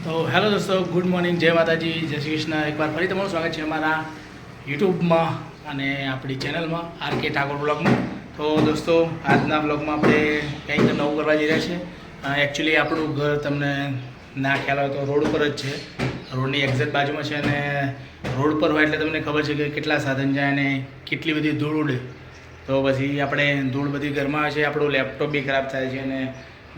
તો હેલો દોસ્તો, good morning, જય માતાજી, જય શ્રી કૃષ્ણ. એકવાર ફરી તમારું સ્વાગત છે અમારા યુટ્યુબમાં અને આપણી ચેનલમાં આર.કે. ઠાકોર બ્લોગમાં. તો દોસ્તો, આજના બ્લોગમાં આપણે કંઈક નવું કરવા જઈ રહ્યા છીએ. એકચ્યુઅલી આપણું ઘર તમને ના ખ્યાલ હોય તો રોડ ઉપર જ છે, રોડની એક્ઝેક્ટ બાજુમાં છે. અને રોડ પર હોય એટલે તમને ખબર છે કે કેટલા સાધન જાય અને કેટલી બધી ધૂળ ઉડે. તો પછી આપણે ધૂળ બધી ઘરમાં આવે છે, આપણું લેપટોપ બી ખરાબ થાય છે અને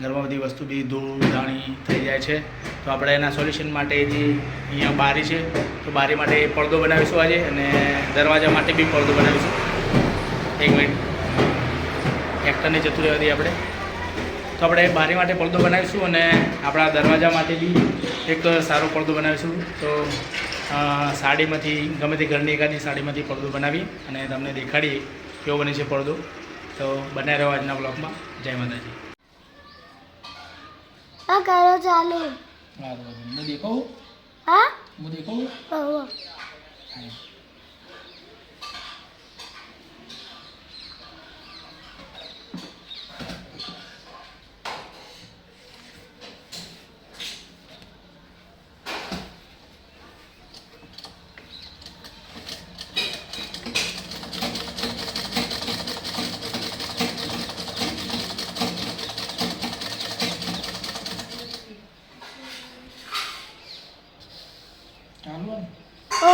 ઘરમાં બધી વસ્તુ બી ધૂળ ધાણી થઈ જાય છે. તો આપણે એના સોલ્યુશન માટે જે અહીંયા બારી છે, તો બારી માટે પડદો બનાવીશું આજે, અને દરવાજા માટે બી પડદો બનાવીશું. એક મિનિટ, એક્ટરને જતું રહેવા દઈએ આપણે. તો આપણે બારી માટે પડદો બનાવીશું અને આપણા દરવાજા માટે બી એક સારો પડદો બનાવીશું. તો સાડીમાંથી, ગમે તે ઘરની એકાદી સાડીમાંથી પડદો બનાવી અને તમને દેખાડીએ કેવો બને છે પડદો. તો બને રહ્યો આજના બ્લોગમાં. જય માતાજી. હા કરો ચાલુ. હા તો હું દેખાવું, હા હું દેખાવું. હા ચાલુ. ઓ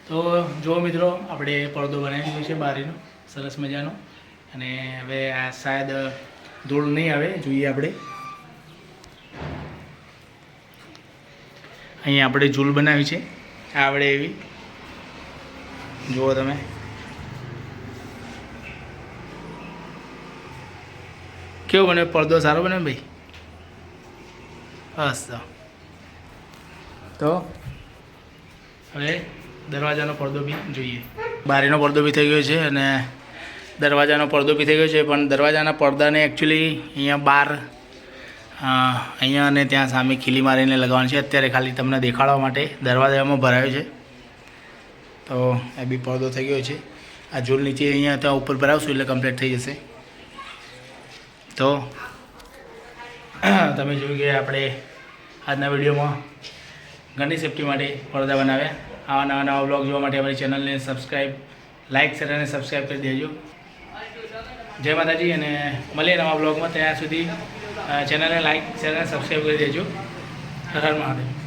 તો જુઓ મિત્રો, આપણે પડદો બનાવી દીધો છે બારીનો, સરસ મજાનો. અને હવે આ શાયદ ધૂળ નહીં આવે, જોઈએ આપણે. અહીંયા આપણે ઝૂલ બનાવી છે, આવડે એવી. જુઓ તમે, કેવો બને પડદો? સારો બને ભાઈ? બસ. તો હવે દરવાજાનો પડદો બી જોઈએ. બારીનો પડદો બી થઈ ગયો છે અને દરવાજાનો પડદો બી થઈ ગયો છે. પણ દરવાજાના પડદાને એકચ્યુઅલી અહીંયા બહાર, અહીંયા અને ત્યાં સામે ખીલી મારીને લગાવવાનું છે. અત્યારે ખાલી તમને દેખાડવા માટે દરવાજામાં ભરાયો છે. તો એ બી પડદો થઈ ગયો છે. આ ઝૂલ નીચે અહીંયા ત્યાં ઉપર ભરાવશું એટલે કમ્પ્લીટ થઈ જશે. તો તમે જોયું કે આપણે આજના વિડીયોમાં ઘરની સેફટી માટે પડદા બનાવ્યા. આવા નવા બ્લોગ જોવા માટે અમારી ચેનલને સબસ્ક્રાઈબ, લાઇક, શેર અને સબસ્ક્રાઈબ કરી દેજો. જય માતાજી, અને મળીએ નવા બ્લોગમાં. ત્યાં સુધી ચેનલને લાઇક, શેર અને સબસ્ક્રાઈબ કરી દેજો. હર હર મહાદેવ.